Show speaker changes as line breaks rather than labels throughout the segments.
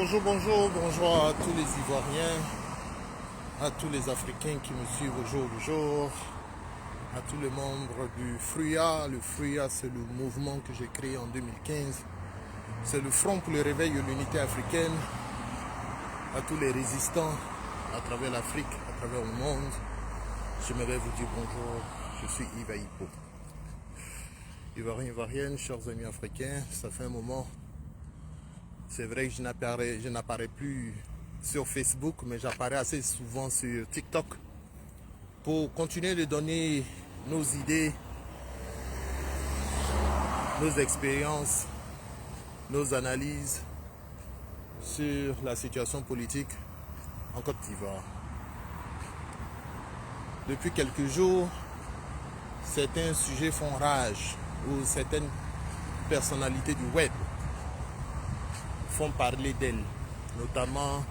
Bonjour à tous les Ivoiriens, à tous les Africains qui me suivent au jour le jour, à tous les membres du FRUIA. Le FRUIA, c'est le mouvement que j'ai créé en 2015. C'est le Front pour le réveil de l'unité africaine. À tous les résistants à travers l'Afrique, à travers le monde, j'aimerais vous dire bonjour. Je suis Yves Aïpo. Ivoiriens, Ivoiriennes, chers amis africains, ça fait un moment. C'est vrai que je n'apparais plus sur Facebook, mais j'apparais assez souvent sur TikTok pour continuer de donner nos idées, nos expériences, nos analyses sur la situation politique en Côte d'Ivoire. Depuis quelques jours, certains sujets font rage ou certaines personnalités du web font parler d'elle, notamment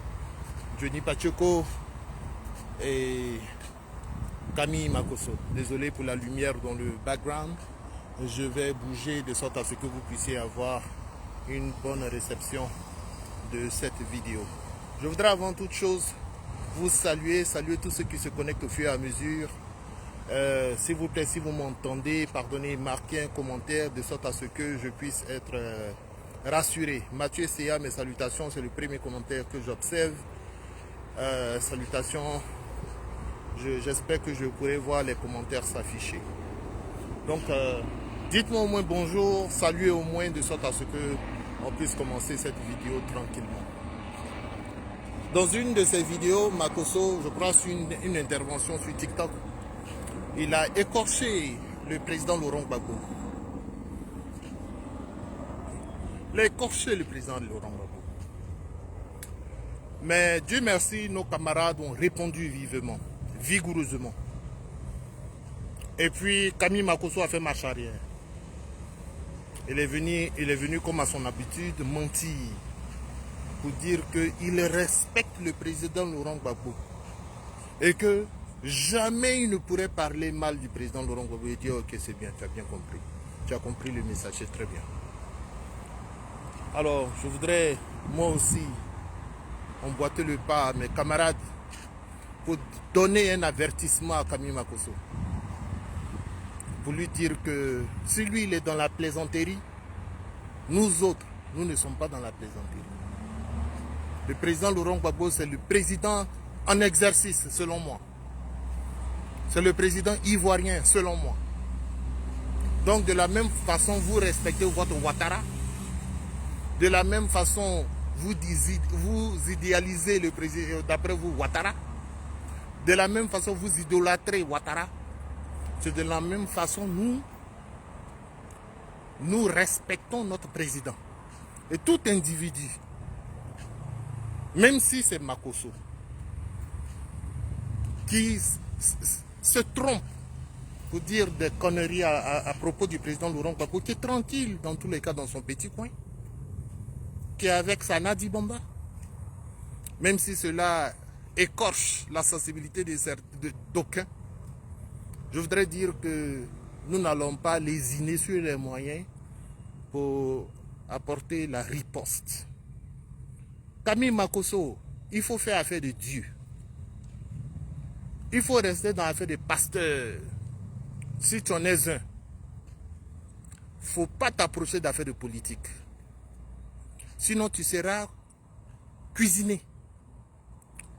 Johnny Pacheco et Camille Makosso. Désolé pour la lumière dans le background, je vais bouger de sorte à ce que vous puissiez avoir une bonne réception de cette vidéo. Je voudrais avant toute chose vous saluer tous ceux qui se connectent au fur et à mesure. S'il vous plaît, si vous m'entendez, pardonnez, marquez un commentaire de sorte à ce que je puisse être rassuré. Mathieu C.A, mes salutations, c'est le premier commentaire que j'observe. Salutations, j'espère que je pourrai voir les commentaires s'afficher. Donc, dites-moi au moins bonjour, saluez au moins de sorte à ce que on puisse commencer cette vidéo tranquillement. Dans une de ces vidéos, Makosso, je crois sur une intervention sur TikTok, il a écorché le président Laurent Gbagbo. Il a écorché le président Laurent Gbagbo. Mais Dieu merci, nos camarades ont répondu vivement, vigoureusement. Et puis Camille Makosso a fait marche arrière. Il est venu comme à son habitude mentir pour dire qu'il respecte le président Laurent Gbagbo et que jamais il ne pourrait parler mal du président Laurent Gbagbo et dire ok, c'est bien, tu as bien compris. Tu as compris le message, c'est très bien. Alors, je voudrais, moi aussi, emboîter le pas à mes camarades pour donner un avertissement à Camille Makosso. Pour lui dire que si lui, il est dans la plaisanterie, nous autres, nous ne sommes pas dans la plaisanterie. Le président Laurent Gbagbo, c'est le président en exercice, selon moi. C'est le président ivoirien, selon moi. Donc, de la même façon, vous respectez votre Ouattara. De la même façon, vous idéalisez le président, d'après vous, Ouattara. De la même façon, vous idolâtrez Ouattara. C'est de la même façon, nous respectons notre président. Et tout individu, même si c'est Makosso, qui se trompe pour dire des conneries à propos du président Laurent Gbagbo, qui est tranquille dans tous les cas dans son petit coin, qui est avec sa Nadi Bamba, même si cela écorche la sensibilité d'aucuns, je voudrais dire que nous n'allons pas lésiner sur les moyens pour apporter la riposte. Camille Makosso, il faut faire affaire de Dieu. Il faut rester dans l'affaire des pasteurs. Si tu en es un, il ne faut pas t'approcher d'affaires de politique. Sinon, tu seras cuisiné.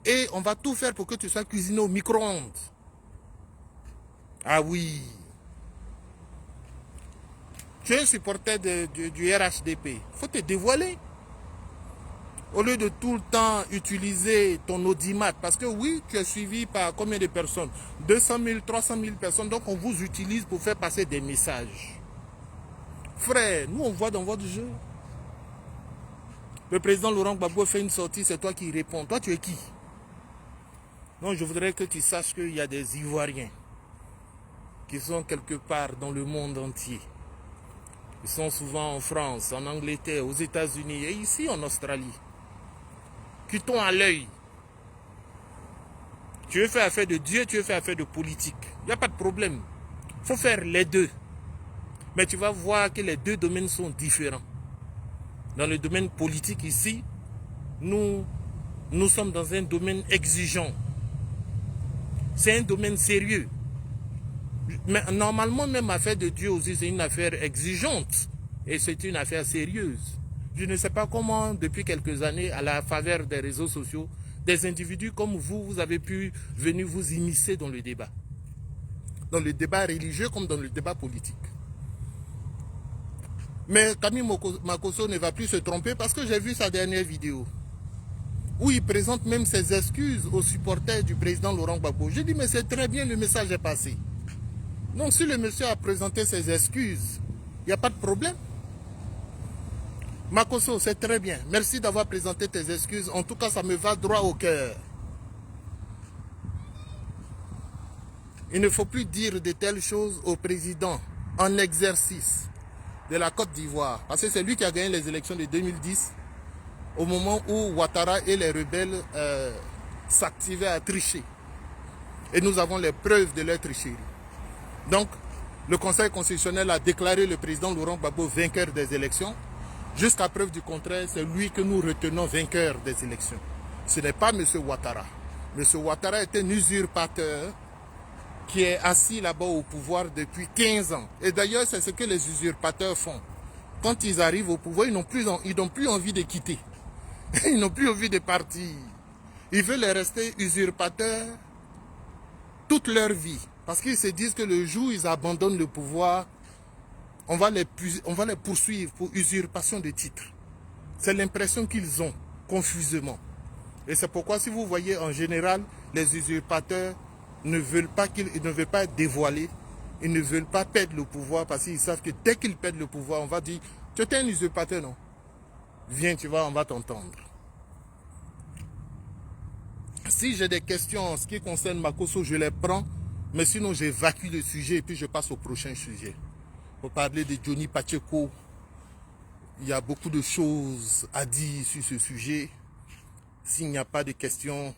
Et on va tout faire pour que tu sois cuisiné au micro-ondes. Ah oui. Tu es un supporter du RHDP. Il faut te dévoiler. Au lieu de tout le temps utiliser ton audimat. Parce que oui, tu es suivi par combien de personnes? 200 000, 300 000 personnes. Donc on vous utilise pour faire passer des messages. Frère, nous on voit dans votre jeu. Le président Laurent Gbagbo fait une sortie, c'est toi qui réponds. Toi, tu es qui? Non, je voudrais que tu saches qu'il y a des Ivoiriens qui sont quelque part dans le monde entier. Ils sont souvent en France, en Angleterre, aux États-Unis et ici en Australie. Qui t'ont à l'œil. Tu veux faire affaire de Dieu, tu veux faire affaire de politique. Il n'y a pas de problème. Il faut faire les deux. Mais tu vas voir que les deux domaines sont différents. Dans le domaine politique ici, nous sommes dans un domaine exigeant. C'est un domaine sérieux. Mais normalement, même affaire de Dieu aussi, c'est une affaire exigeante. Et c'est une affaire sérieuse. Je ne sais pas comment, depuis quelques années, à la faveur des réseaux sociaux, des individus comme vous, vous avez pu venir vous immiscer dans le débat. Dans le débat religieux comme dans le débat politique. Mais Camille Makosso ne va plus se tromper parce que j'ai vu sa dernière vidéo où il présente même ses excuses aux supporters du président Laurent Gbagbo. J'ai dit, mais c'est très bien, le message est passé. Donc si le monsieur a présenté ses excuses, il n'y a pas de problème. Makosso, c'est très bien. Merci d'avoir présenté tes excuses. En tout cas, ça me va droit au cœur. Il ne faut plus dire de telles choses au président en exercice de la Côte d'Ivoire. Parce que c'est lui qui a gagné les élections de 2010 au moment où Ouattara et les rebelles s'activaient à tricher. Et nous avons les preuves de leur tricherie. Donc, le Conseil constitutionnel a déclaré le président Laurent Gbagbo vainqueur des élections. Jusqu'à preuve du contraire, c'est lui que nous retenons vainqueur des élections. Ce n'est pas M. Ouattara. M. Ouattara est un usurpateur qui est assis là-bas au pouvoir depuis 15 ans. Et d'ailleurs, c'est ce que les usurpateurs font. Quand ils arrivent au pouvoir, ils n'ont plus envie de quitter. Ils n'ont plus envie de partir. Ils veulent rester usurpateurs toute leur vie. Parce qu'ils se disent que le jour où ils abandonnent le pouvoir, on va les poursuivre pour usurpation de titres. C'est l'impression qu'ils ont, confusément. Et c'est pourquoi, si vous voyez en général, les usurpateurs ne veulent pas être dévoilés. Ils ne veulent pas perdre le pouvoir parce qu'ils savent que dès qu'ils perdent le pouvoir, on va dire, tu es un usurpateur, non? Viens, on va t'entendre. Si j'ai des questions en ce qui concerne Makosso, je les prends. Mais sinon, j'évacue le sujet et puis je passe au prochain sujet. Pour parler de Johnny Pacheco, il y a beaucoup de choses à dire sur ce sujet. S'il n'y a pas de questions,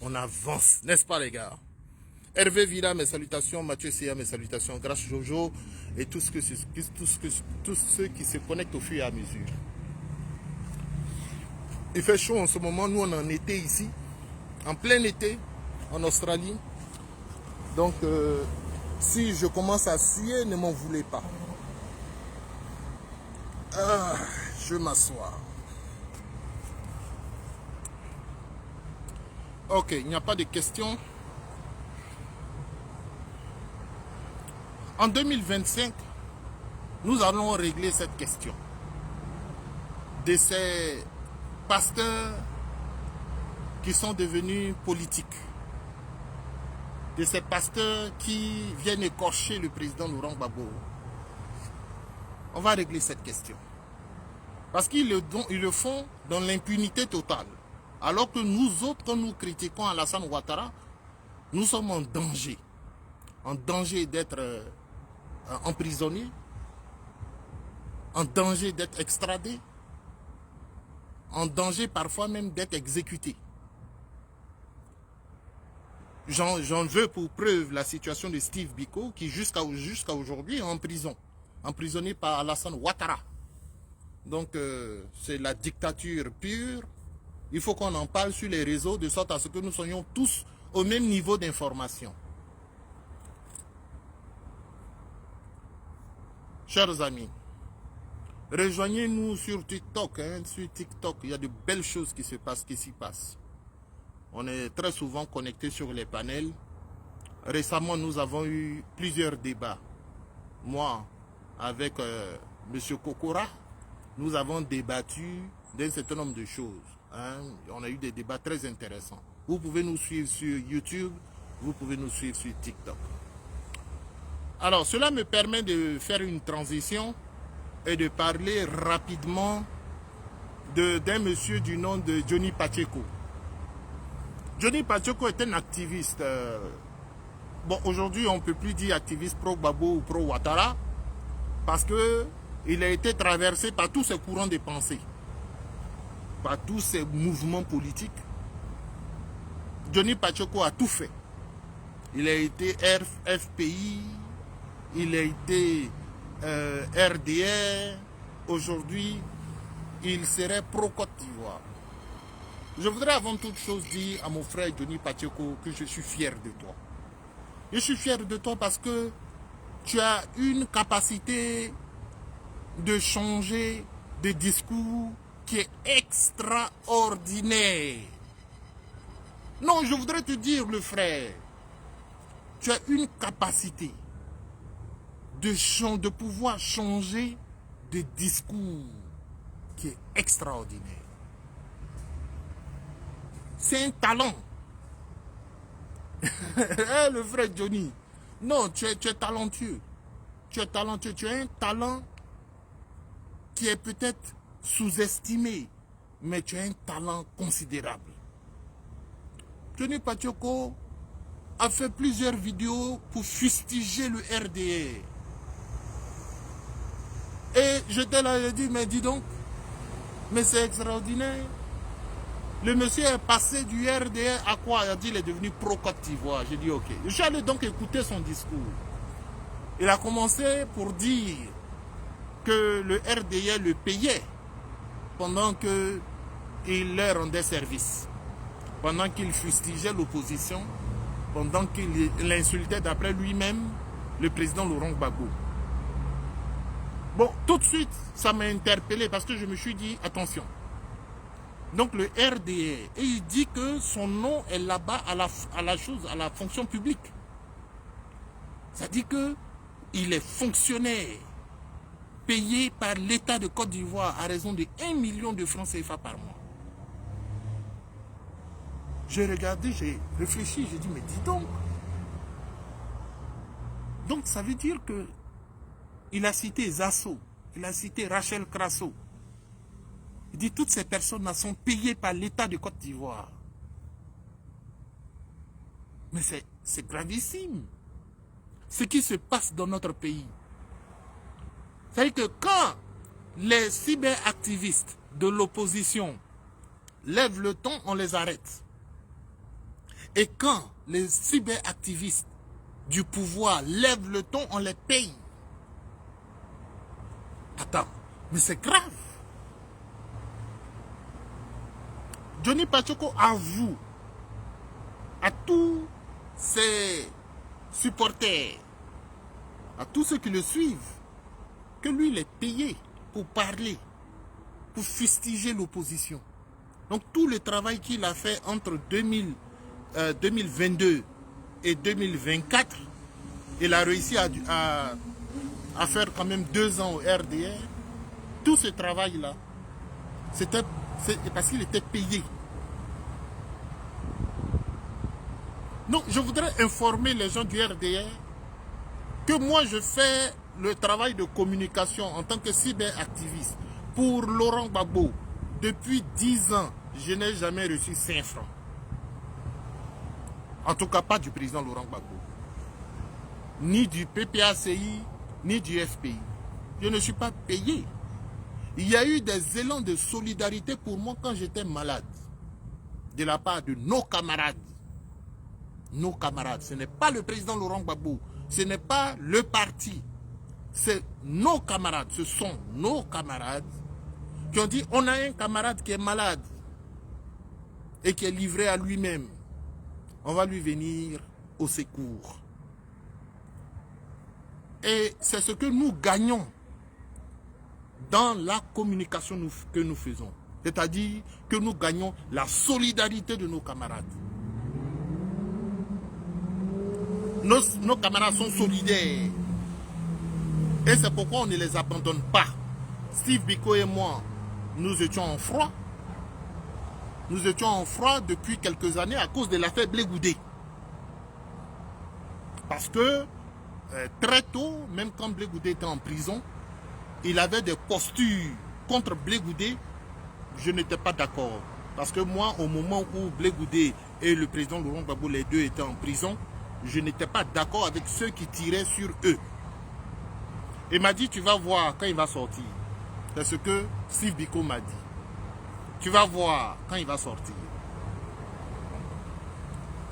on avance. N'est-ce pas, les gars? Hervé Villa, mes salutations. Mathieu Sia, mes salutations. Grâce Jojo et tous ceux qui se connectent au fur et à mesure. Il fait chaud en ce moment. Nous, on est en été ici. En plein été, en Australie. Donc, si je commence à suer, ne m'en voulez pas. Je m'assois. Ok, il n'y a pas de questions. En 2025, nous allons régler cette question de ces pasteurs qui sont devenus politiques, de ces pasteurs qui viennent écorcher le président Laurent Gbagbo. On va régler cette question. Parce qu'ils le font dans l'impunité totale. Alors que nous autres, quand nous critiquons Alassane Ouattara, nous sommes en danger. En danger d'être emprisonnés, en danger d'être extradés, en danger parfois même d'être exécutés. J'en veux pour preuve la situation de Steve Biko qui jusqu'à aujourd'hui est en prison, emprisonné par Alassane Ouattara. Donc c'est la dictature pure. Il faut qu'on en parle sur les réseaux de sorte à ce que nous soyons tous au même niveau d'information. Chers amis, rejoignez-nous sur TikTok. Sur TikTok, il y a de belles choses qui s'y passent. On est très souvent connectés sur les panels. Récemment, nous avons eu plusieurs débats. Moi, avec M. Kokora, nous avons débattu d'un certain nombre de choses. On a eu des débats très intéressants. Vous pouvez nous suivre sur YouTube, vous pouvez nous suivre sur TikTok. Alors, cela me permet de faire une transition et de parler rapidement d'un monsieur du nom de Johnny Pacheco. Johnny Pacheco est un activiste. Bon, aujourd'hui, on ne peut plus dire activiste pro-Gbagbo ou pro-Ouattara parce qu'il a été traversé par tous ces courants de pensée, par tous ces mouvements politiques. Johnny Pacheco a tout fait. Il a été FPI, il a été RDR. Aujourd'hui, il serait pro-Côte d'Ivoire. je voudrais avant toute chose dire à mon frère Johnny Pacheco que je suis fier de toi. Je suis fier de toi parce que tu as une capacité de changer de discours qui est extraordinaire. Non, je voudrais te dire, le frère, tu as une capacité de pouvoir changer de discours qui est extraordinaire. C'est un talent. Le frère Johnny, non, tu es talentueux. Tu es talentueux. Tu as un talent qui est peut-être sous-estimé, mais tu as un talent considérable. Johnny Pacheco a fait plusieurs vidéos pour fustiger le RDR. Et j'étais là, je dis, mais dis donc, mais c'est extraordinaire. Le monsieur est passé du RDR à quoi? Il a dit qu'il est devenu pro-Côte d'Ivoire. J'ai dit ok. Je suis allé donc écouter son discours. Il a commencé pour dire que le RDR le payait pendant qu'il leur rendait service. Pendant qu'il fustigeait l'opposition, pendant qu'il insultait d'après lui-même le président Laurent Gbagbo. Bon, tout de suite, ça m'a interpellé parce que je me suis dit, attention. Donc le RDR, et il dit que son nom est là-bas à la fonction publique. Ça dit qu'il est fonctionnaire, payé par l'État de Côte d'Ivoire à raison de 1 million de francs CFA par mois. J'ai regardé, j'ai réfléchi, j'ai dit, mais dis donc. Donc ça veut dire que il a cité Zasso, il a cité Rachel Crasso. Il dit toutes ces personnes-là sont payées par l'État de Côte d'Ivoire. Mais c'est gravissime. Ce qui se passe dans notre pays. C'est-à-dire que quand les cyberactivistes de l'opposition lèvent le ton, on les arrête. Et quand les cyberactivistes du pouvoir lèvent le ton, on les paye. Attends, mais c'est grave. Johnny Pacheco avoue à tous ses supporters, à tous ceux qui le suivent, que lui, il est payé pour parler, pour fustiger l'opposition. Donc tout le travail qu'il a fait entre 2022 et 2024, il a réussi à faire quand même 2 ans au RDR. Tout ce travail-là, c'est parce qu'il était payé. Donc, je voudrais informer les gens du RDR que moi, je fais le travail de communication en tant que cyberactiviste pour Laurent Gbagbo. Depuis 10 ans, je n'ai jamais reçu 5 francs. En tout cas, pas du président Laurent Gbagbo. Ni du PPACI, ni du FPI. Je ne suis pas payé. Il y a eu des élans de solidarité pour moi quand j'étais malade. De la part de nos camarades. Nos camarades. Ce n'est pas le président Laurent Gbagbo. Ce n'est pas le parti. C'est nos camarades. Ce sont nos camarades qui ont dit on a un camarade qui est malade et qui est livré à lui-même. On va lui venir au secours. Et c'est ce que nous gagnons dans la communication que nous faisons. C'est-à-dire que nous gagnons la solidarité de nos camarades. Nos camarades sont solidaires. Et c'est pourquoi on ne les abandonne pas. Steve Biko et moi, nous étions en froid. Nous étions en froid depuis quelques années à cause de l'affaire Blé Goudé. Parce que très tôt, même quand Blé Goudé était en prison, il avait des postures contre Blé Goudé. Je n'étais pas d'accord. Parce que moi, au moment où Blé Goudé et le président Laurent Gbagbo, les deux étaient en prison, je n'étais pas d'accord avec ceux qui tiraient sur eux. Il m'a dit, tu vas voir quand il va sortir. C'est ce que Steve Biko m'a dit. Tu vas voir quand il va sortir.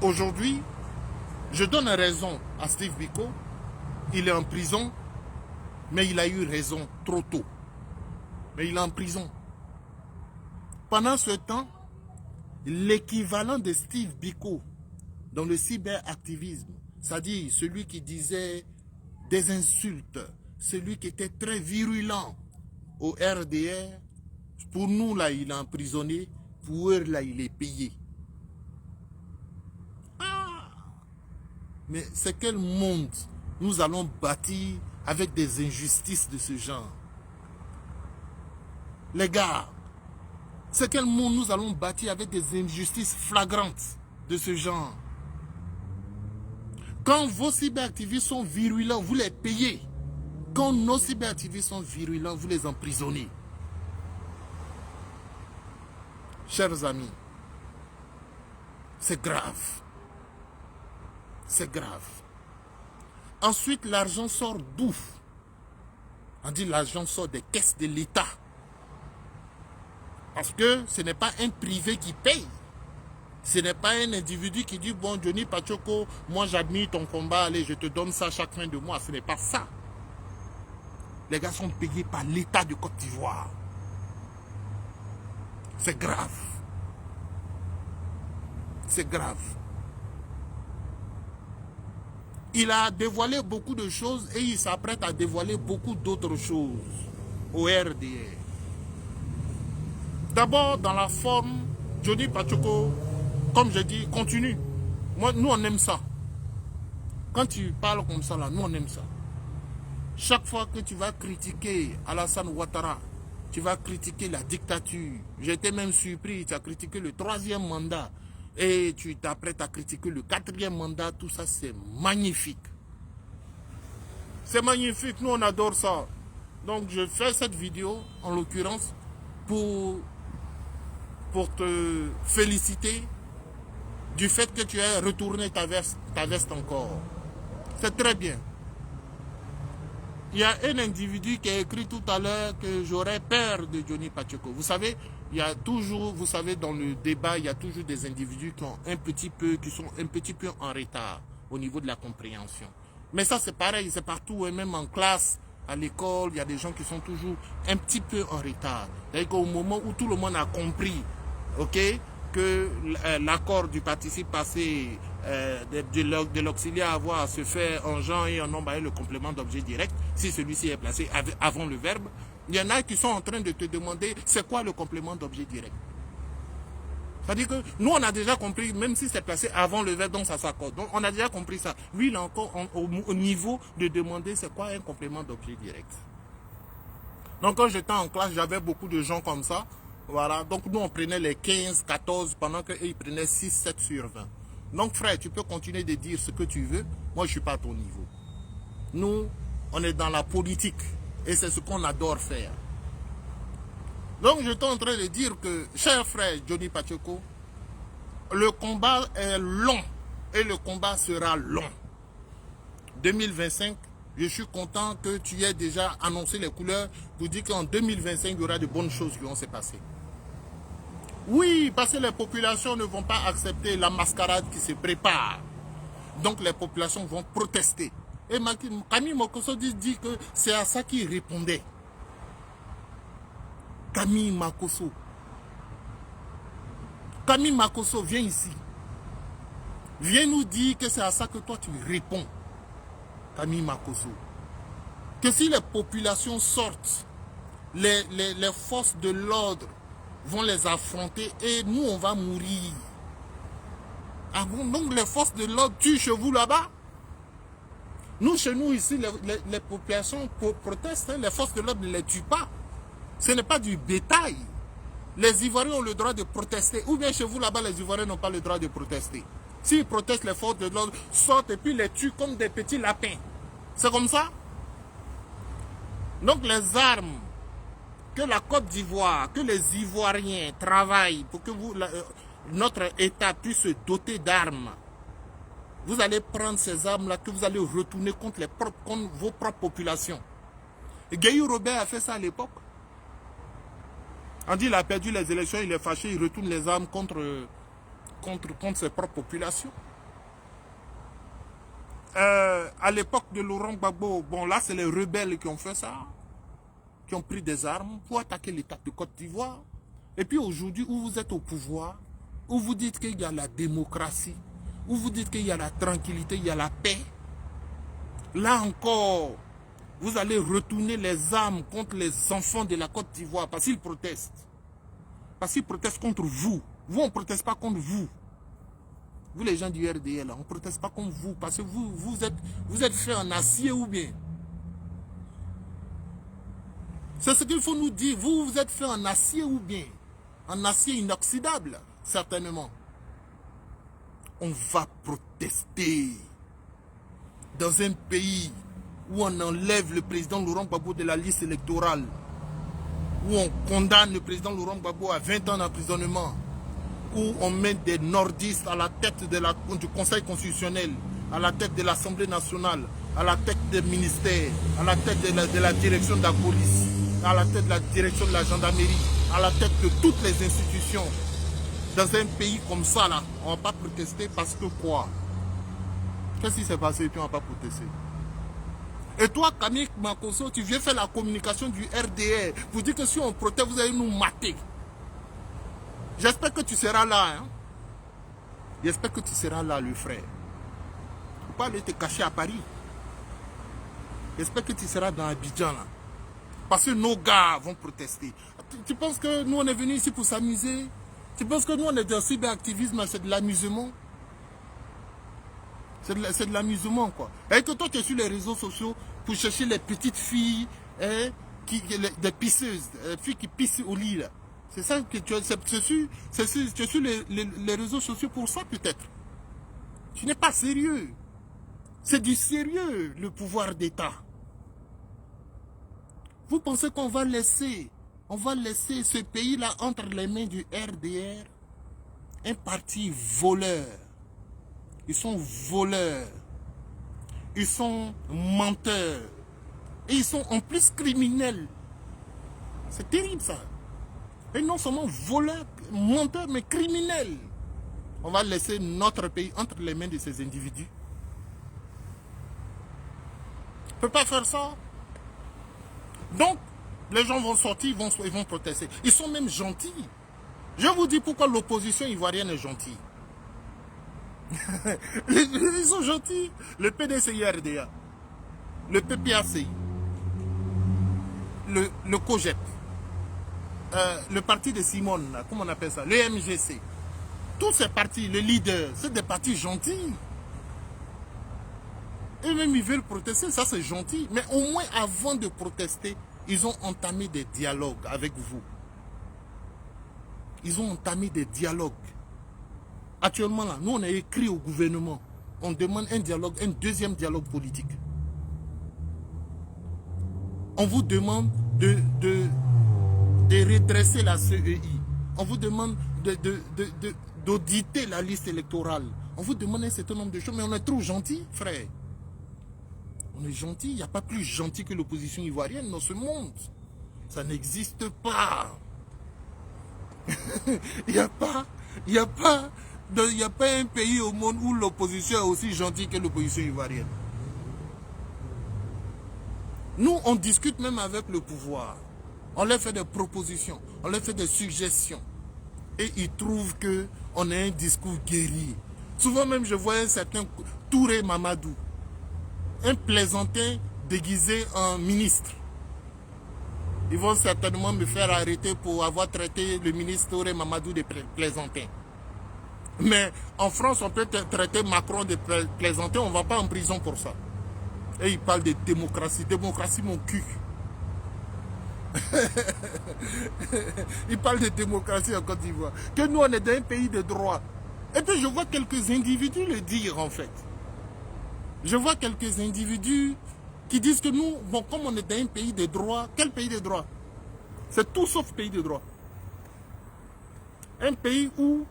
Aujourd'hui, je donne raison à Steve Biko. Il est en prison, mais il a eu raison trop tôt. Mais il est en prison. Pendant ce temps, l'équivalent de Steve Biko dans le cyberactivisme, c'est-à-dire celui qui disait des insultes, celui qui était très virulent au RDR, pour nous là il est emprisonné, pour eux là il est payé. Ah! Mais c'est quel monde nous allons bâtir avec des injustices de ce genre? Les gars, c'est quel monde nous allons bâtir avec des injustices flagrantes de ce genre? Quand vos cyberactivistes sont virulents, vous les payez. Quand nos cyberactivistes sont virulents, vous les emprisonnez. Chers amis, c'est grave. C'est grave. Ensuite, l'argent sort d'où? On dit l'argent sort des caisses de l'État. Parce que ce n'est pas un privé qui paye. Ce n'est pas un individu qui dit, bon, Johnny Pachoko, moi j'admire ton combat, allez, je te donne ça chaque fin de mois. Ce n'est pas ça. Les gars sont payés par l'État de Côte d'Ivoire. C'est grave. C'est grave. Il a dévoilé beaucoup de choses et il s'apprête à dévoiler beaucoup d'autres choses au RDR. D'abord, dans la forme, Johnny Pachoko, comme je dis, continue. Moi, nous, on aime ça. Quand tu parles comme ça, là, nous, on aime ça. Chaque fois que tu vas critiquer Alassane Ouattara, tu vas critiquer la dictature. J'étais même surpris, tu as critiqué le 3e mandat et tu t'apprêtes à critiquer le 4e mandat. Tout ça, c'est magnifique. C'est magnifique, nous, on adore ça. Donc, je fais cette vidéo, en l'occurrence, pour te féliciter du fait que tu aies retourné ta veste encore. C'est très bien. Il y a un individu qui a écrit tout à l'heure que j'aurais peur de Johnny Pachoko. Vous savez, il y a toujours, vous savez, dans le débat, il y a toujours des individus qui sont un petit peu en retard au niveau de la compréhension. Mais ça, c'est pareil, c'est partout, et même en classe, à l'école, il y a des gens qui sont toujours un petit peu en retard. C'est-à-dire qu'au moment où tout le monde a compris, ok, que l'accord du participe passé de l'auxiliaire à avoir se fait en genre et en nombre et le complément d'objet direct, si celui-ci est placé avant le verbe, il y en a qui sont en train de te demander c'est quoi le complément d'objet direct. C'est-à-dire que nous, on a déjà compris, même si c'est placé avant le verbe, donc ça s'accorde. Donc, on a déjà compris ça. Lui, il est encore au niveau de demander c'est quoi un complément d'objet direct. Donc, quand j'étais en classe, j'avais beaucoup de gens comme ça. Voilà. Donc, nous, on prenait les 15, 14, pendant qu'eux, ils prenaient 6, 7 sur 20. Donc, frère, tu peux continuer de dire ce que tu veux. Moi, je ne suis pas à ton niveau. Nous, on est dans la politique. Et c'est ce qu'on adore faire. Donc, je suis en train de dire que, cher frère Johnny Pachoko, le combat est long et le combat sera long. 2025, je suis content que tu aies déjà annoncé les couleurs pour dire qu'en 2025, il y aura de bonnes choses qui vont se passer. Oui, parce que les populations ne vont pas accepter la mascarade qui se prépare. Donc, les populations vont protester. Et Camille Makosso dit que c'est à ça qu'il répondait. Camille Makosso. Camille Makosso, viens ici. Viens nous dire que c'est à ça que toi tu réponds. Camille Makosso. Que si les populations sortent, les forces de l'ordre vont les affronter et nous on va mourir. Ah bon, donc les forces de l'ordre tuent chez vous là-bas? Nous, chez nous ici, les populations protestent, hein, les forces de l'ordre ne les tuent pas. Ce n'est pas du bétail. Les Ivoiriens ont le droit de protester. Ou bien chez vous là-bas, les Ivoiriens n'ont pas le droit de protester. S'ils protestent, les forces de l'ordre sortent et puis les tuent comme des petits lapins. C'est comme ça? Donc les armes que la Côte d'Ivoire, que les Ivoiriens travaillent pour que notre État puisse se doter d'armes, vous allez prendre ces armes-là que vous allez retourner contre vos propres populations. Et Gaillou Robert a fait ça à l'époque. On dit qu'il a perdu les élections, il est fâché, il retourne les armes contre ses propres populations. À l'époque de Laurent Gbagbo, bon là c'est les rebelles qui ont fait ça, qui ont pris des armes pour attaquer l'État de Côte d'Ivoire. Et puis aujourd'hui où vous êtes au pouvoir, où vous dites qu'il y a la démocratie, où vous dites qu'il y a la tranquillité, il y a la paix, là encore, vous allez retourner les armes contre les enfants de la Côte d'Ivoire parce qu'ils protestent. Parce qu'ils protestent contre vous. Vous, on ne proteste pas contre vous. Vous, les gens du RDL, on ne proteste pas contre vous parce que vous êtes fait en acier ou bien. C'est ce qu'il faut nous dire. Vous êtes fait en acier ou bien. En acier inoxydable, certainement. On va protester dans un pays où on enlève le président Laurent Gbagbo de la liste électorale, où on condamne le président Laurent Gbagbo à 20 ans d'emprisonnement, où on met des nordistes à la tête du Conseil constitutionnel, à la tête de l'Assemblée nationale, à la tête des ministères, à la tête de la direction de la police, à la tête de la direction de la gendarmerie, à la tête de toutes les institutions. Dans un pays comme ça, là, on ne va pas protester parce que quoi? Qu'est-ce qui s'est passé et puis on ne va pas protester? Et toi, Camille Makosso, tu viens faire la communication du RDR. Vous dites que si on proteste, vous allez nous mater. J'espère que tu seras là. Hein? J'espère que tu seras là, le frère. Tu ne peux pas aller te cacher à Paris. J'espère que tu seras dans Abidjan, là. Parce que nos gars vont protester. Tu penses que nous, on est venus ici pour s'amuser? Tu penses que nous, on est dans le cyberactivisme, c'est de l'amusement? C'est de l'amusement, quoi. Et que toi, tu es sur les réseaux sociaux pour chercher les petites filles, hein, des pisseuses, les filles qui pissent au lit, là. C'est ça que tu es sur les réseaux sociaux pour ça, peut-être. Tu n'es pas sérieux. C'est du sérieux, le pouvoir d'État. Vous pensez qu'on va laisser ce pays-là entre les mains du RDR? Un parti voleur. Ils sont voleurs. Ils sont menteurs. Et ils sont en plus criminels. C'est terrible ça. Et non seulement voleurs, menteurs, mais criminels. On va laisser notre pays entre les mains de ces individus. On ne peut pas faire ça. Donc, les gens vont sortir, ils vont protester. Ils sont même gentils. Je vous dis pourquoi l'opposition ivoirienne est gentille. Ils sont gentils. Le PDCI-RDA, le PPACI, le COGEP, le parti de Simone, comment on appelle ça, le MGC. Tous ces partis, les leaders, c'est des partis gentils. Et même ils veulent protester, ça c'est gentil. Mais au moins avant de protester, ils ont entamé des dialogues avec vous. Ils ont entamé des dialogues. Actuellement là, nous on a écrit au gouvernement. On demande un dialogue, un deuxième dialogue politique. On vous demande de redresser la CEI. On vous demande d'auditer la liste électorale. On vous demande un certain nombre de choses, mais on est trop gentil, frère. On est gentil, il n'y a pas plus gentil que l'opposition ivoirienne dans ce monde. Ça n'existe pas. Il n'y a pas un pays au monde où l'opposition est aussi gentille que l'opposition ivoirienne. Nous, on discute même avec le pouvoir. On leur fait des propositions, on leur fait des suggestions. Et ils trouvent qu'on a un discours guerrier. Souvent même, je vois un certain Touré Mamadou, un plaisantin déguisé en ministre. Ils vont certainement me faire arrêter pour avoir traité le ministre Touré Mamadou de plaisantin. Mais en France, on peut traiter Macron de plaisantin, on ne va pas en prison pour ça. Et il parle de démocratie. Démocratie, mon cul. Il parle de démocratie en Côte d'Ivoire. Que nous, on est dans un pays de droit. Et puis, je vois quelques individus le dire, en fait. Je vois quelques individus qui disent que nous, bon, comme on est dans un pays de droit, quel pays de droit? C'est tout sauf pays de droit. Un pays où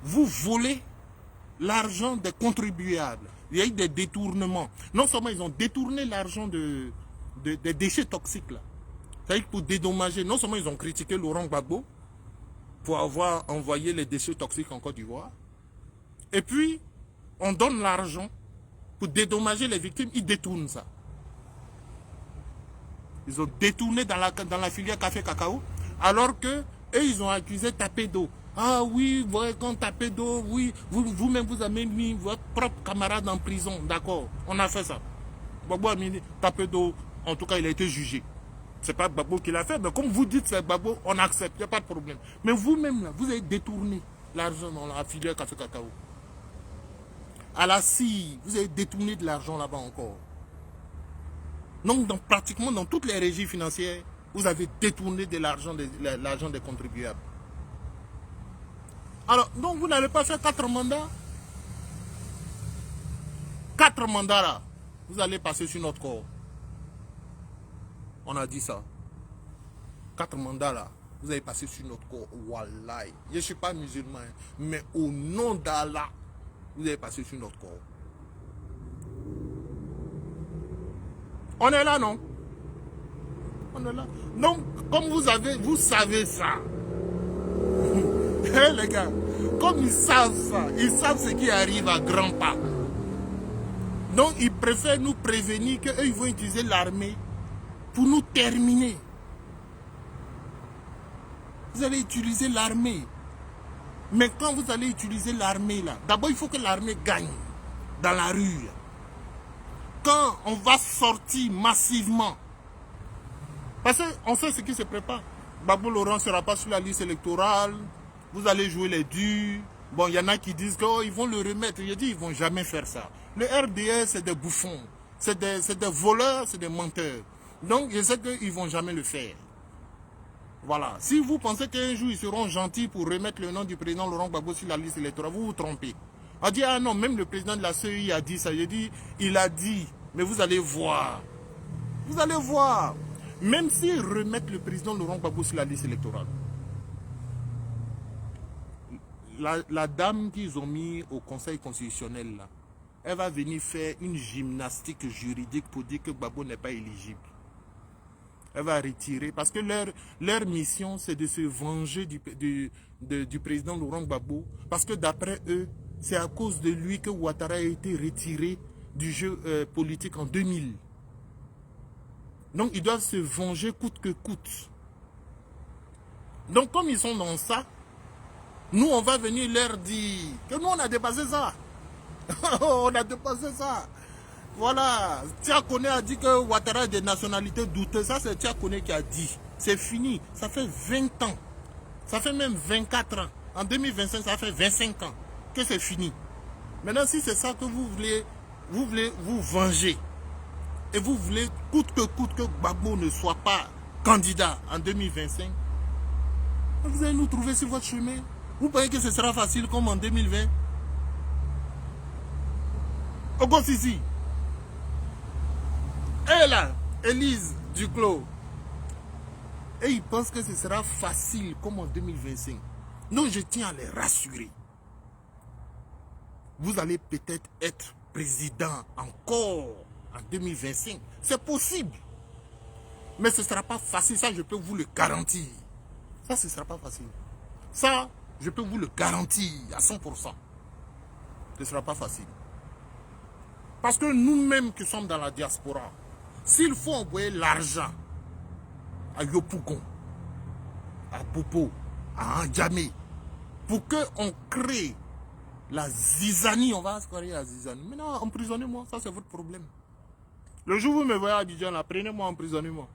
vous volez l'argent des contribuables. Il y a eu des détournements. Non seulement ils ont détourné l'argent des déchets toxiques là. C'est-à-dire pour dédommager. Non seulement ils ont critiqué Laurent Gbagbo pour avoir envoyé les déchets toxiques en Côte d'Ivoire. Et puis, on donne l'argent pour dédommager les victimes. Ils détournent ça. Ils ont détourné dans la filière café-cacao. Alors que eux, ils ont accusé Tapé d'eau. Ah oui, vous voyez, quand tapez d'eau, oui, vous-même vous avez mis votre propre camarade en prison. D'accord, on a fait ça. Gbagbo a mis tapé d'eau, en tout cas il a été jugé. C'est pas Gbagbo qui l'a fait, mais comme vous dites c'est Gbagbo, on accepte, il n'y a pas de problème. Mais vous-même, là, vous avez détourné l'argent dans la filière café cacao. À la CIE, vous avez détourné de l'argent là-bas encore. Donc, pratiquement dans toutes les régies financières, vous avez détourné de l'argent des contribuables. Alors, donc vous n'allez pas faire 4 mandats. 4 mandats là, vous allez passer sur notre corps. On a dit ça. 4 mandats là, vous allez passer sur notre corps. Wallahi. Je ne suis pas musulman, mais au nom d'Allah, vous allez passer sur notre corps. On est là, non? On est là. Donc, comme vous savez ça. Hey, les gars, comme ils savent ça, ils savent ce qui arrive à grands pas. Donc, ils préfèrent nous prévenir qu'eux, ils vont utiliser l'armée pour nous terminer. Vous allez utiliser l'armée. Mais quand vous allez utiliser l'armée, là, d'abord, il faut que l'armée gagne dans la rue. Quand on va sortir massivement, parce qu'on sait ce qui se prépare. Gbagbo Laurent ne sera pas sur la liste électorale. Vous allez jouer les durs. Bon, il y en a qui disent qu'ils vont le remettre. Je dis, ils ne vont jamais faire ça. Le RDS, c'est des bouffons. C'est des voleurs, c'est des menteurs. Donc, je sais qu'ils ne vont jamais le faire. Voilà. Si vous pensez qu'un jour, ils seront gentils pour remettre le nom du président Laurent Gbagbo sur la liste électorale, vous vous trompez. On dit, ah non, même le président de la CEI a dit ça. Je dis, il a dit, mais vous allez voir. Vous allez voir. Même s'ils remettent le président Laurent Gbagbo sur la liste électorale, la dame qu'ils ont mis au Conseil constitutionnel, là, elle va venir faire une gymnastique juridique pour dire que Gbagbo n'est pas éligible. Elle va retirer, parce que leur mission, c'est de se venger du président Laurent Gbagbo, parce que d'après eux, c'est à cause de lui que Ouattara a été retiré du jeu politique en 2000. Donc, ils doivent se venger coûte que coûte. Donc, comme ils sont dans ça, nous, on va venir leur dire que nous, on a dépassé ça. On a dépassé ça. Voilà. Tiakone a dit que Ouattara est de nationalité douteuse. Ça, c'est Tiakone qui a dit. C'est fini. Ça fait 20 ans. Ça fait même 24 ans. En 2025, ça fait 25 ans que c'est fini. Maintenant, si c'est ça que vous voulez vous venger, et vous voulez coûte que Gbagbo ne soit pas candidat en 2025, vous allez nous trouver sur votre chemin. Vous pensez que ce sera facile comme en 2020? Ogo Sisi. Et là, Élise Duclos. Et ils pensent que ce sera facile comme en 2025. Non, je tiens à les rassurer. Vous allez peut-être être président encore en 2025. C'est possible. Mais ce ne sera pas facile. Ça, je peux vous le garantir. Ça, ce ne sera pas facile. Ça, je peux vous le garantir à 100%. Ce ne sera pas facile. Parce que nous-mêmes qui sommes dans la diaspora, s'il faut envoyer l'argent à Yopougon, à Popo, à Andjamé, pour qu'on crée la zizanie, on va créer la zizanie. Maintenant, emprisonnez-moi, ça c'est votre problème. Le jour où vous me voyez à Abidjan, là, prenez-moi, emprisonnez-moi.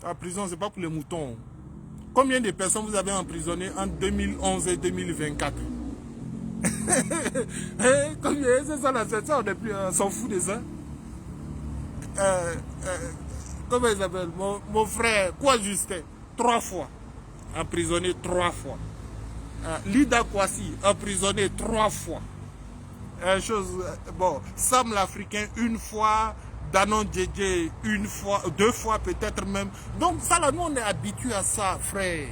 La prison, ce n'est pas pour les moutons. Combien de personnes vous avez emprisonnées en 2011 et 2024? Combien? C'est ça, là, c'est ça, on s'en fout de ça. Comment il s'appelle? Mon frère, quoi Justin? 3 fois. Emprisonné 3 fois. Lida Kwasi, emprisonné 3 fois. Bon, Sam l'Africain 1 fois, Danon Djedje 1 fois, 2 fois peut-être même. Donc ça là, nous on est habitués à ça, frère.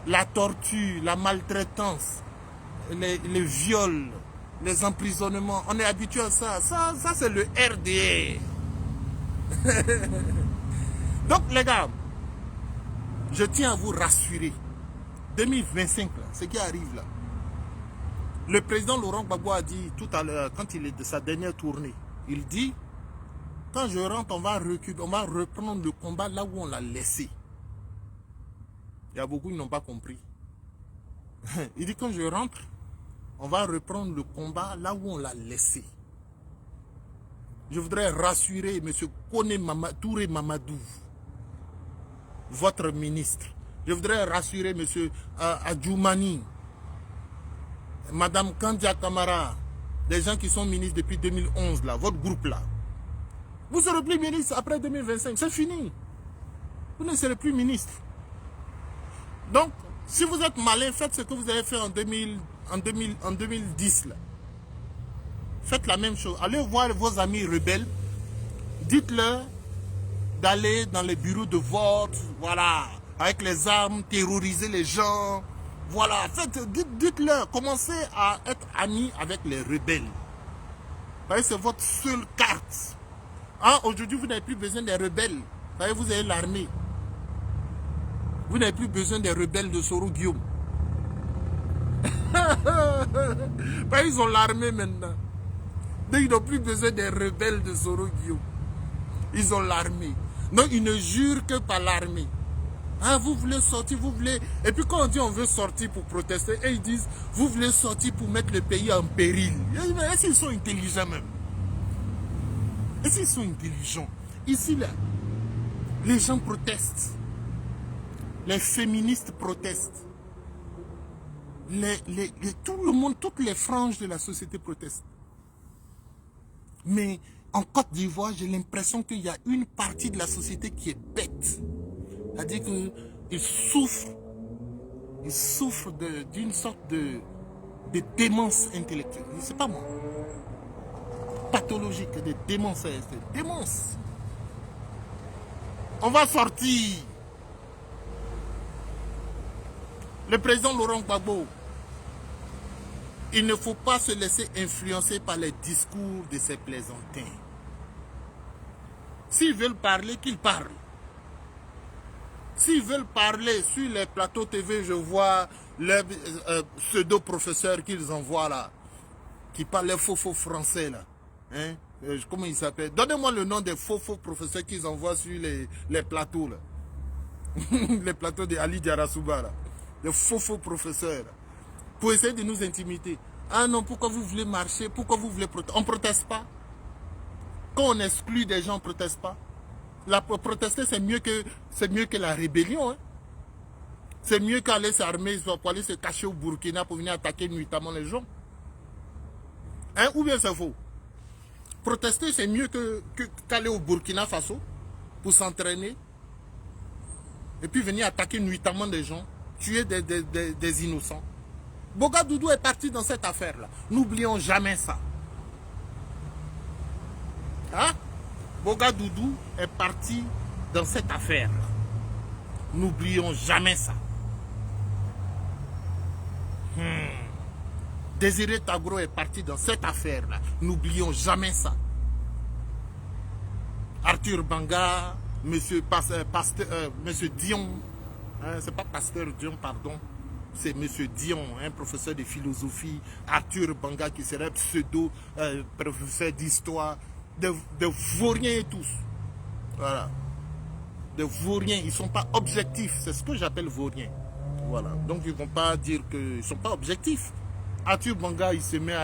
La torture, la maltraitance, les viols, les emprisonnements, on est habitués à ça. Ça c'est le RDR. Donc les gars, je tiens à vous rassurer. 2025, là, ce qui arrive là. Le président Laurent Gbagbo a dit tout à l'heure, quand il est de sa dernière tournée, il dit, quand je rentre, on va reculer, on va reprendre le combat là où on l'a laissé. Il y a beaucoup qui n'ont pas compris. Il dit, quand je rentre, on va reprendre le combat là où on l'a laissé. Je voudrais rassurer M. Touré Mamadou, votre ministre. Je voudrais rassurer M. Adjoumani, Mme Kandia Kamara, des gens qui sont ministres depuis 2011, là, votre groupe là. Vous ne serez plus ministre après 2025, c'est fini. Vous ne serez plus ministre. Donc, si vous êtes malin, faites ce que vous avez fait en 2010 là. Faites la même chose. Allez voir vos amis rebelles. Dites-leur d'aller dans les bureaux de vote, voilà, avec les armes, terroriser les gens. Voilà, dites-leur, commencez à être amis avec les rebelles. C'est votre seule carte. Hein, aujourd'hui, vous n'avez plus besoin des rebelles. Vous avez l'armée. Vous n'avez plus besoin des rebelles de Soro Guillaume. Ils ont l'armée maintenant. Donc, ils n'ont plus besoin des rebelles de Soro Guillaume. Ils ont l'armée. Donc, ils ne jurent que par l'armée. Ah, vous voulez sortir, vous voulez... Et puis, quand on dit on veut sortir pour protester, et ils disent, vous voulez sortir pour mettre le pays en péril. Est-ce qu'ils sont intelligents même? Est-ce qu'ils sont intelligents? Ici, là, les gens protestent. Les féministes protestent. Tout le monde, toutes les franges de la société protestent. Mais en Côte d'Ivoire, j'ai l'impression qu'il y a une partie de la société qui est bête. C'est-à-dire qu'ils souffrent d'une sorte de démence intellectuelle. C'est pas moi. Pathologique, de démence. Démence. On va sortir. Le président Laurent Gbagbo, il ne faut pas se laisser influencer par les discours de ces plaisantins. S'ils veulent parler, qu'ils parlent. S'ils veulent parler sur les plateaux TV, je vois les pseudo-professeurs qu'ils envoient là, qui parlent les faux français là. Hein? Comment ils s'appellent? Donnez-moi le nom des faux professeurs qu'ils envoient sur les plateaux là. Les plateaux de Ali Diarasouba là. Les faux professeurs là. Pour essayer de nous intimider. Ah non, pourquoi vous voulez marcher? Pourquoi vous voulez protester? On ne proteste pas. Quand on exclut des gens, on ne proteste pas. Protester, c'est mieux que la rébellion. Hein. C'est mieux qu'aller s'armer, pour aller se cacher au Burkina pour venir attaquer nuitamment les gens. Hein? Ou bien c'est faux? Protester, c'est mieux qu'aller au Burkina Faso pour s'entraîner et puis venir attaquer nuitamment des gens, tuer des innocents. Boga Doudou est parti dans cette affaire-là. N'oublions jamais ça. Hein? Boga Doudou est parti dans cette affaire-là. N'oublions jamais ça. Désiré Tagro est parti dans cette affaire-là. N'oublions jamais ça. Arthur Banga, Monsieur Dion, hein, c'est pas Pasteur Dion, pardon, c'est Monsieur Dion, un professeur de philosophie, Arthur Banga qui serait professeur d'histoire, de vauriens et tous. Voilà. De vauriens, ils ne sont pas objectifs, c'est ce que j'appelle vauriens. Voilà. Donc ils ne vont pas dire qu'ils ne sont pas objectifs. Arthur Banga, il se met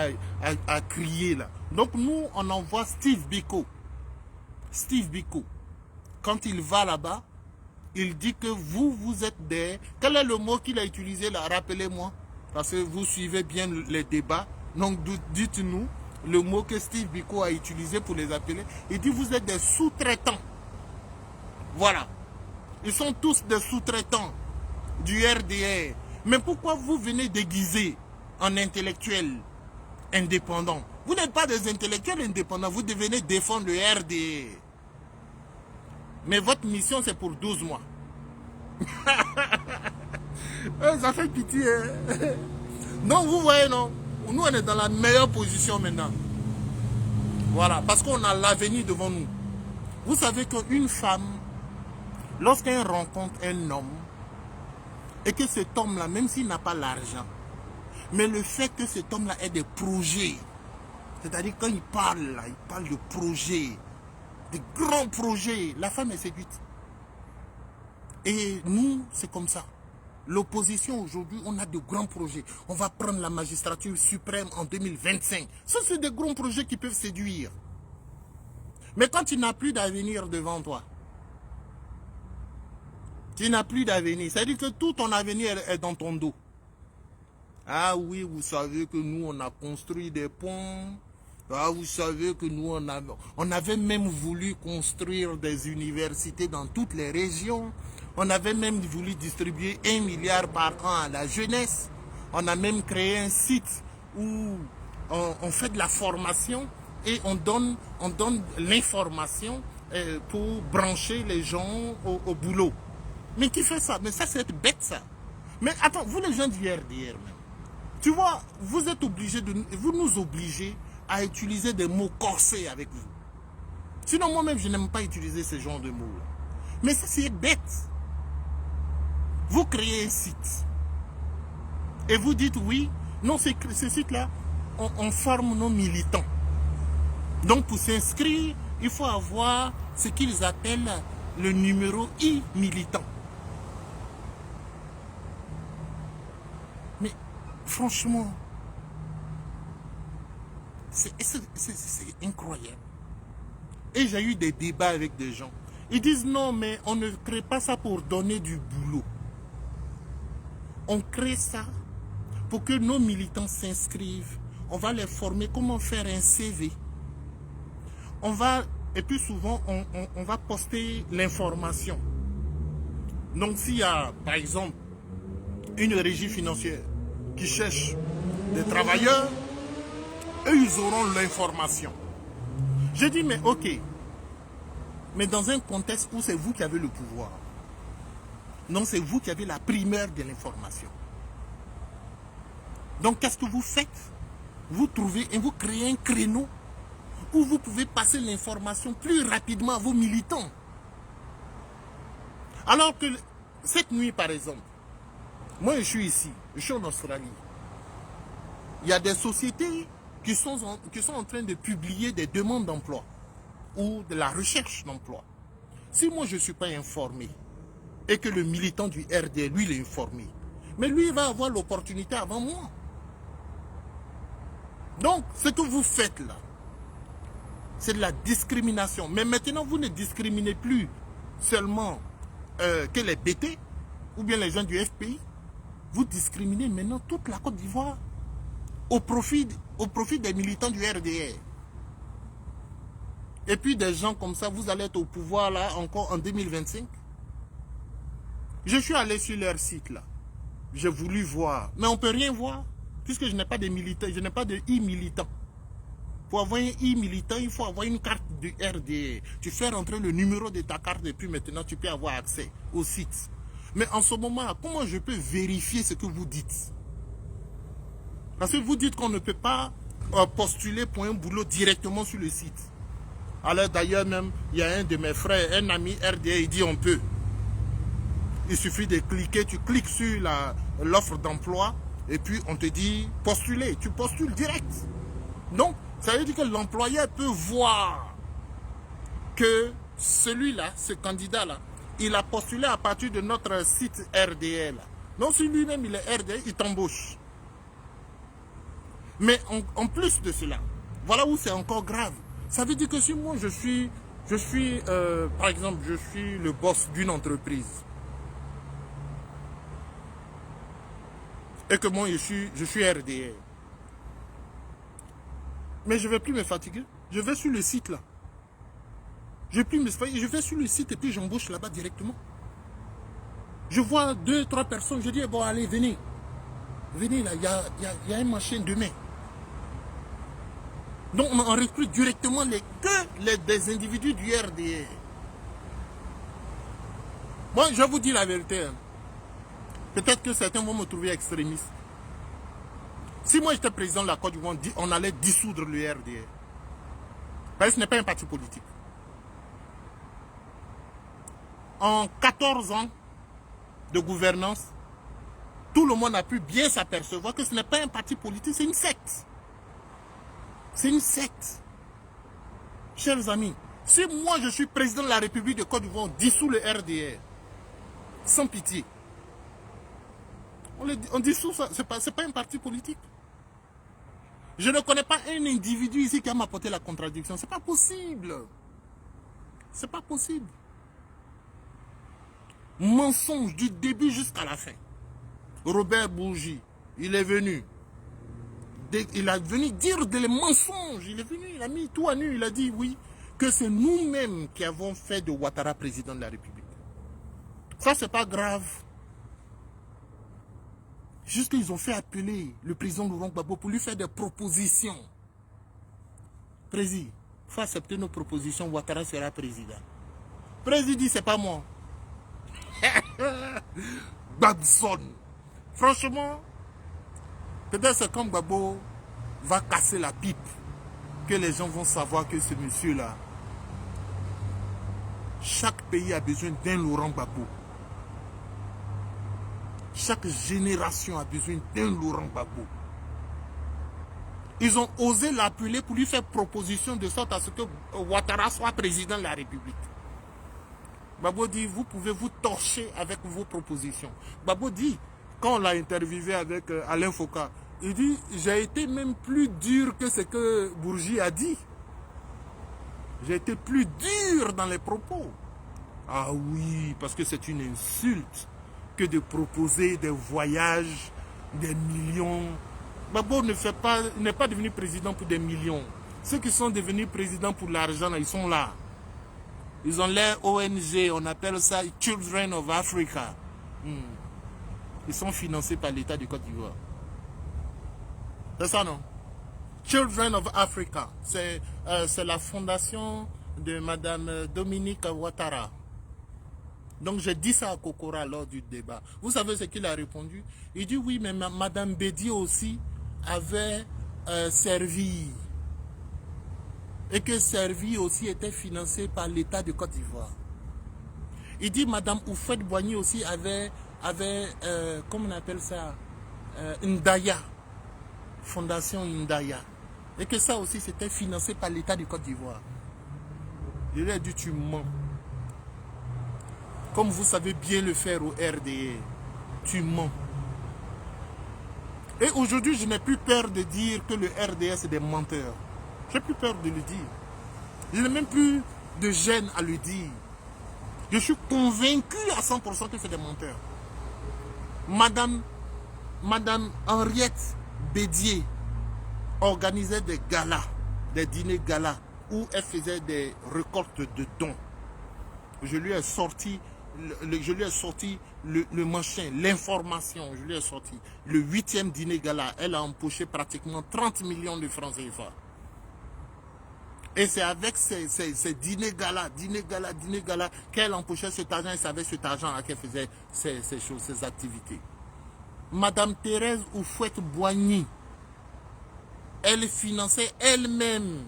à crier là. Donc nous, on envoie Steve Biko. Steve Biko, quand il va là-bas, il dit que vous êtes des... Quel est le mot qu'il a utilisé là? Rappelez-moi. Parce que vous suivez bien les débats. Donc dites-nous le mot que Steve Biko a utilisé pour les appeler. Il dit vous êtes des sous-traitants. Voilà. Ils sont tous des sous-traitants du RDR. Mais pourquoi vous venez déguiser en intellectuels indépendants? Vous n'êtes pas des intellectuels indépendants, vous devenez défendre le RDR. Mais votre mission, c'est pour 12 mois. Ça fait pitié. Hein? Non, vous voyez, non. Nous, on est dans la meilleure position maintenant. Voilà, parce qu'on a l'avenir devant nous. Vous savez qu'une femme, lorsqu'elle rencontre un homme, et que cet homme-là, même s'il n'a pas l'argent, mais le fait que cet homme-là ait des projets, c'est-à-dire quand il parle, là, il parle de projets, de grands projets, la femme est séduite. Et nous, c'est comme ça. L'opposition aujourd'hui, on a de grands projets. On va prendre la magistrature suprême en 2025. Ça, c'est des grands projets qui peuvent séduire. Mais quand tu n'as plus d'avenir devant toi, tu n'as plus d'avenir. C'est-à-dire que tout ton avenir est dans ton dos. Ah oui, vous savez que nous, on a construit des ponts. Ah, vous savez que nous, on avait même voulu construire des universités dans toutes les régions. On avait même voulu distribuer 1 milliard par an à la jeunesse. On a même créé un site où on fait de la formation et on donne l'information pour brancher les gens au boulot. Mais qui fait ça? Mais ça, c'est bête, ça. Mais attends, vous les gens du RDR, même. Tu vois, vous êtes obligés vous nous obligez à utiliser des mots corsés avec vous. Sinon, moi-même, je n'aime pas utiliser ce genre de mots. Mais ça, c'est bête. Vous créez un site. Et vous dites, oui, non, ce site-là, on forme nos militants. Donc, pour s'inscrire, il faut avoir ce qu'ils appellent le numéro I-militant. Mais, franchement, c'est incroyable. Et j'ai eu des débats avec des gens. Ils disent non, mais on ne crée pas ça pour donner du boulot. On crée ça pour que nos militants s'inscrivent. On va les former comment faire un CV. Et puis souvent, on va poster l'information. Donc s'il y a, par exemple, une régie financière qui cherche des travailleurs, eux, ils auront l'information. Je dis, mais ok, mais dans un contexte où c'est vous qui avez le pouvoir, non, c'est vous qui avez la primeur de l'information. Donc, qu'est-ce que vous faites? Vous trouvez et vous créez un créneau où vous pouvez passer l'information plus rapidement à vos militants. Alors que cette nuit, par exemple, moi, je suis ici, je suis en Australie. Il y a des sociétés qui sont en train de publier des demandes d'emploi ou de la recherche d'emploi. Si moi, je ne suis pas informé et que le militant du RD, lui, il est informé, mais lui, il va avoir l'opportunité avant moi. Donc, ce que vous faites là, c'est de la discrimination. Mais maintenant, vous ne discriminez plus seulement que les BT ou bien les gens du FPI. Vous discriminez maintenant toute la Côte d'Ivoire au profit des militants du RDR. Et puis des gens comme ça, vous allez être au pouvoir là encore en 2025. Je suis allé sur leur site là. J'ai voulu voir. Mais on ne peut rien voir. Puisque je n'ai pas de militants, je n'ai pas de e-militant. Pour avoir un e-militant, il faut avoir une carte du RDR. Tu fais rentrer le numéro de ta carte et puis maintenant tu peux avoir accès au site. Mais en ce moment, comment je peux vérifier ce que vous dites? Parce que vous dites qu'on ne peut pas postuler pour un boulot directement sur le site. Alors d'ailleurs même, il y a un de mes frères, un ami RDR, il dit on peut. Il suffit de cliquer, tu cliques sur l'offre d'emploi et puis on te dit postuler. Tu postules direct. Donc, ça veut dire que l'employeur peut voir que celui-là, ce candidat-là, il a postulé à partir de notre site RDL. Donc, si lui-même il est RDL, il t'embauche. Mais en plus de cela, voilà où c'est encore grave. Ça veut dire que si moi par exemple, je suis le boss d'une entreprise et que moi je suis RDR, mais je ne vais plus me fatiguer. Je vais sur le site là. Je vais sur le site et puis j'embauche là-bas directement. Je vois 2, 3 personnes, je dis bon allez venez. Venez là, il y a un machin demain. Donc on recrute directement des individus du RDR. Moi je vous dis la vérité. Hein. Peut-être que certains vont me trouver extrémiste. Si moi j'étais président de la Côte d'Ivoire, on allait dissoudre le RDR. Parce que ce n'est pas un parti politique. En 14 ans de gouvernance, tout le monde a pu bien s'apercevoir que ce n'est pas un parti politique, c'est une secte. C'est une secte. Chers amis, si moi je suis président de la République de Côte d'Ivoire, on dissout le RDR. Sans pitié. On dissout ça. Ce n'est pas un parti politique. Je ne connais pas un individu ici qui a m'apporté la contradiction. Ce n'est pas possible. Ce n'est pas possible. Mensonge du début jusqu'à la fin. Robert Bourgi, il est venu. Il a venu dire des mensonges. Il est venu, il a mis tout à nu. Il a dit oui, que c'est nous-mêmes qui avons fait de Ouattara président de la République. Ça, c'est pas grave. Juste qu'ils ont fait appeler le président Laurent Gbagbo pour lui faire des propositions. Président, il faut accepter nos propositions, Ouattara sera président. Président dit, c'est pas moi. Babson. Franchement, peut-être c'est comme Gbagbo va casser la pipe que les gens vont savoir que ce monsieur-là, chaque pays a besoin d'un Laurent Gbagbo. Chaque génération a besoin d'un Laurent Gbagbo. Ils ont osé l'appeler pour lui faire proposition de sorte à ce que Ouattara soit président de la République. Gbagbo dit, vous pouvez vous torcher avec vos propositions. Gbagbo dit, quand on l'a interviewé avec Alain Foka, il dit, j'ai été même plus dur que ce que Bourgi a dit. J'ai été plus dur dans les propos. Ah oui, parce que c'est une insulte que de proposer des voyages, des millions. Gbagbo n'est pas devenu président pour des millions. Ceux qui sont devenus présidents pour l'argent, ils sont là. Ils ont l'air ONG, on appelle ça Children of Africa. Ils sont financés par l'État du Côte d'Ivoire. C'est ça, non? Children of Africa, c'est la fondation de Madame Dominique Ouattara. Donc j'ai dit ça à Kokora lors du débat. Vous savez ce qu'il a répondu? Il dit oui, mais Madame Bédier aussi avait servi. Et que Servi aussi était financé par l'État de Côte d'Ivoire. Il dit Madame Houphouët-Boigny aussi avait comment on appelle ça, Ndaya, Fondation Ndaya. Et que ça aussi c'était financé par l'État de Côte d'Ivoire. Il lui a dit tu mens. Comme vous savez bien le faire au RDA, tu mens. Et aujourd'hui, je n'ai plus peur de dire que le RDA c'est des menteurs. J'ai plus peur de le dire. Je n'ai même plus de gêne à le dire. Je suis convaincu à 100% que c'est des menteurs. Madame Henriette Bédier organisait des galas, des dîners galas, où elle faisait des récoltes de dons. Je lui ai sorti le machin, l'information, je lui ai sorti. Le 8e dîner gala, elle a empoché pratiquement 30 millions de francs CFA. Et c'est avec ces dîners gala qu'elle empochait cet argent et c'est avec cet argent qu'elle faisait ces choses, ces activités. Madame Thérèse Houphouët-Boigny, elle finançait elle-même.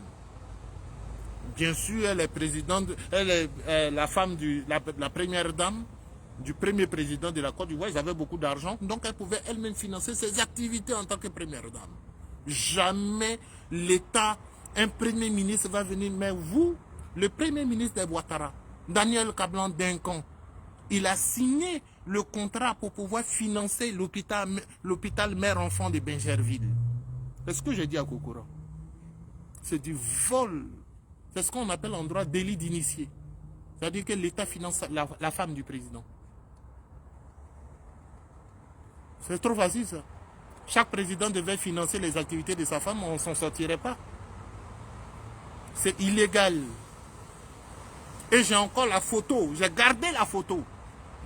Bien sûr, elle est présidente, elle est la femme de la première dame, du premier président de la Côte d'Ivoire. Ils avaient beaucoup d'argent, donc elle pouvait elle-même financer ses activités en tant que première dame. Jamais l'État, un premier ministre va venir, mais vous, le premier ministre de Ouattara, Daniel Kablan-Duncan, il a signé le contrat pour pouvoir financer l'hôpital mère-enfant de Bingerville. C'est ce que j'ai dit à Kokora. C'est du vol. C'est ce qu'on appelle en droit délit d'initié. C'est-à-dire que l'État finance la femme du président. C'est trop facile ça. Chaque président devait financer les activités de sa femme, on ne s'en sortirait pas. C'est illégal. Et j'ai encore la photo. J'ai gardé la photo.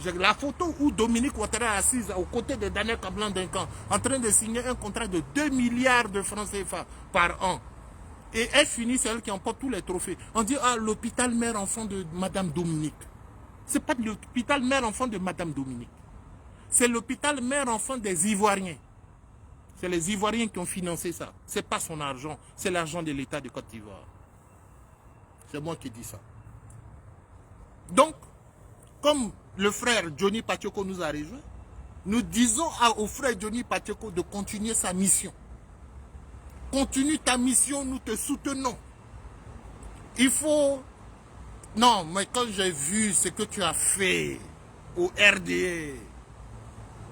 J'ai la photo où Dominique Ouattara est assise aux côtés de Daniel Kablan-Duncan en train de signer un contrat de 2 milliards de francs CFA par an. Et elle finit, c'est elle qui emporte tous les trophées. On dit, ah, l'hôpital mère-enfant de Madame Dominique. Ce n'est pas l'hôpital mère-enfant de Madame Dominique. C'est l'hôpital mère-enfant des Ivoiriens. C'est les Ivoiriens qui ont financé ça. Ce n'est pas son argent, c'est l'argent de l'État de Côte d'Ivoire. C'est moi qui dis ça. Donc, comme le frère Johnny Pacheco nous a rejoint, nous disons au frère Johnny Pacheco de continuer sa mission. Continue ta mission, nous te soutenons. Il faut... Non, mais quand j'ai vu ce que tu as fait au RDA,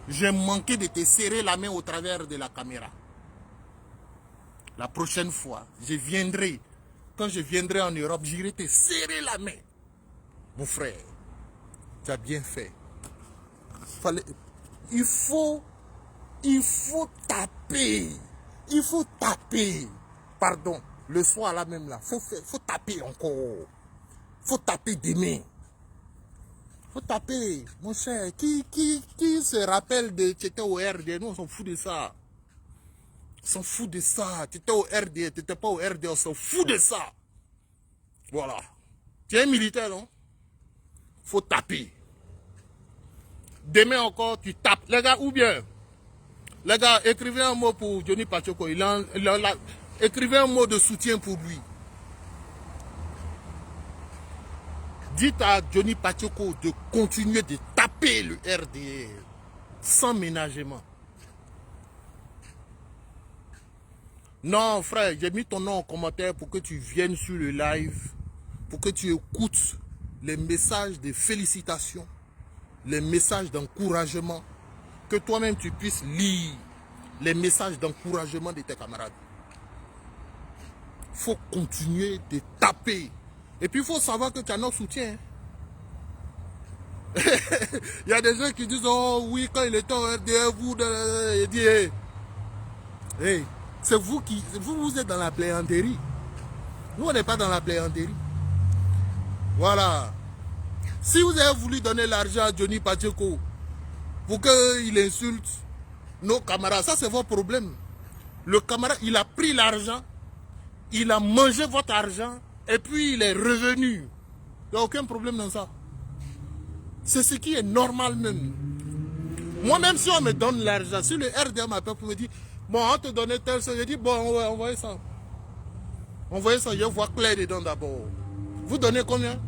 j'ai manqué de te serrer la main au travers de la caméra. La prochaine fois, je viendrai. Quand je viendrai en Europe, j'irai te serrer la main. Mon frère, tu as bien fait. Il faut taper. Il faut taper. Pardon, le soir là même là, faut taper encore. Faut taper des mains. Faut taper, mon cher. Qui se rappelle de tu étais au RD? Nous on s'en fout de ça. On s'en fout de ça. Tu étais au RD, tu n'étais pas au RD, on s'en fout de ça. Voilà. Tu es militaire, non? Faut taper. Demain encore, tu tapes. Les gars, ou bien, les gars, écrivez un mot pour Johnny Pachoko. Écrivez un mot de soutien pour lui. Dites à Johnny Pachoko de continuer de taper le RDR sans ménagement. Non, frère, j'ai mis ton nom en commentaire pour que tu viennes sur le live, pour que tu écoutes les messages de félicitations, les messages d'encouragement, que toi-même tu puisses lire les messages d'encouragement de tes camarades. Il faut continuer de taper. Et puis il faut savoir que tu as notre soutien. Il y a des gens qui disent, oh oui, quand il était au RDR, il dit, hey, c'est vous vous êtes dans la plaisanterie. Nous, on n'est pas dans la plaisanterie. Voilà. Si vous avez voulu donner l'argent à Johnny Pachoko pour qu'il insulte nos camarades, ça c'est votre problème. Le camarade, il a pris l'argent, il a mangé votre argent et puis il est revenu. Il n'y a aucun problème dans ça. C'est ce qui est normal même. Moi-même, si on me donne l'argent, si le RDA m'appelle pour me dire, bon, on te donne tel, je dis, bon, on va envoyer ça. Envoyez ça, je vois clair dedans d'abord. Vous donnez combien?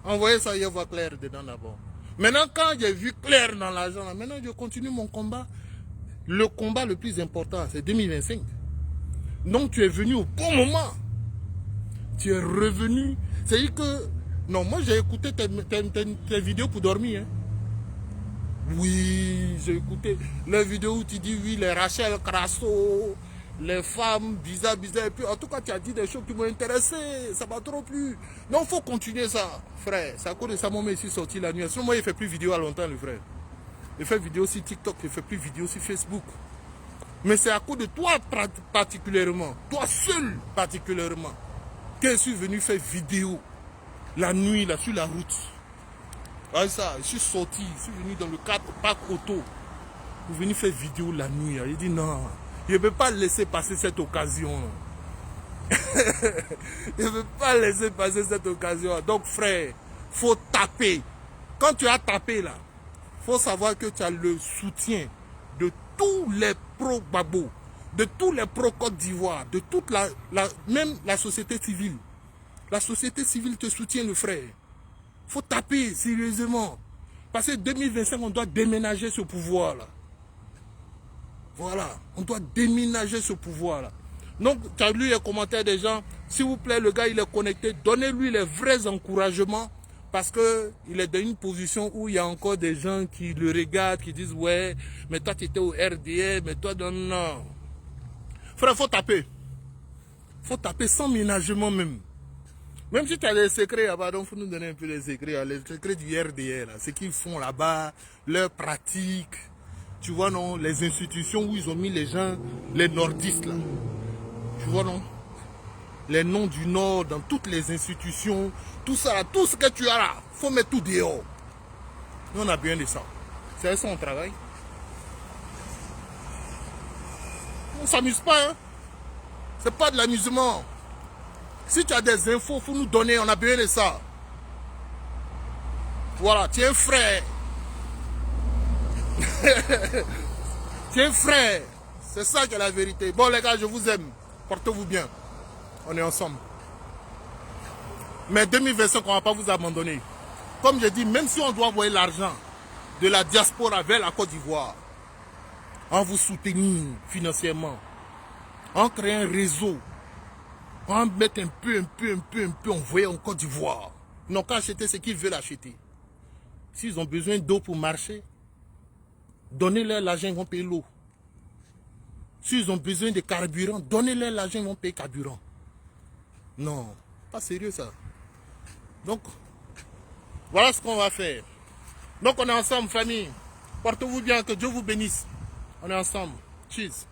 Envoyez ça, je vois clair dedans d'abord. Maintenant, quand j'ai vu clair dans l'argent, maintenant je continue mon combat. Le combat le plus important, c'est 2025. Donc tu es venu au bon moment. Tu es revenu. C'est-à-dire que, non, moi j'ai écouté tes vidéos pour dormir. Hein. Oui, j'ai écouté les vidéos où tu dis, oui, les Rachel Crasso, les femmes bizarres. Et puis, en tout cas, tu as dit des choses qui m'ont intéressé. Ça m'a trop plu. Non, il faut continuer ça, frère. C'est à cause de ça, moi, ici sorti la nuit. Sinon, moi, il ne fait plus vidéo à longtemps, le frère. Il fait vidéo sur TikTok, il ne fait plus vidéo sur Facebook. Mais c'est à cause de toi particulièrement, toi seul particulièrement, que je suis venu faire vidéo la nuit, là, sur la route. Ouais, ça, je suis sorti, je suis venu dans le parc auto pour venir faire vidéo la nuit. Il dit non, je ne peux pas laisser passer cette occasion. Je ne peux pas laisser passer cette occasion. Donc frère, il faut taper. Quand tu as tapé là, il faut savoir que tu as le soutien de tous les pro-Gbagbo, de tous les pro-Côte d'Ivoire, de toute même la société civile. La société civile te soutient, le frère. Il faut taper sérieusement. Parce que 2025, on doit déménager ce pouvoir-là. Voilà, on doit déménager ce pouvoir-là. Donc, tu as lu les commentaires des gens. S'il vous plaît, le gars, il est connecté. Donnez-lui les vrais encouragements. Parce qu'il est dans une position où il y a encore des gens qui le regardent, qui disent, ouais, mais toi, tu étais au RDR, mais toi, non. Frère, il faut taper. Il faut taper sans ménagement même. Même si tu as des secrets là-bas, donc il faut nous donner un peu les secrets. Les secrets du RDR, ce qu'ils font là-bas, leurs pratiques. Tu vois, non, les institutions où ils ont mis les gens, les nordistes, là. Tu vois, non, les noms du Nord dans toutes les institutions, tout ça, là, tout ce que tu as là, il faut mettre tout dehors. Nous, on a besoin de ça. C'est ça, on travaille. On ne s'amuse pas, hein. C'est pas de l'amusement. Si tu as des infos, il faut nous donner, on a besoin de ça. Voilà, tu es un frère. Tu es un frère. C'est ça qui est la vérité. Bon les gars, je vous aime. Portez-vous bien. On est ensemble. Mais 2025, on ne va pas vous abandonner. Comme je dis, même si on doit envoyer l'argent de la diaspora vers la Côte d'Ivoire, on vous soutenir financièrement, on crée un réseau, on met un peu, envoyer en Côte d'Ivoire. Ils n'ont qu'à acheter ce qu'ils veulent acheter. S'ils ont besoin d'eau pour marcher, Donnez-leur l'argent, ils vont payer l'eau. S'ils ont besoin de carburant, donnez-leur l'argent, ils vont payer carburant. Non, pas sérieux ça. Donc, voilà ce qu'on va faire. Donc on est ensemble, famille. Portez-vous bien, que Dieu vous bénisse. On est ensemble. Cheers.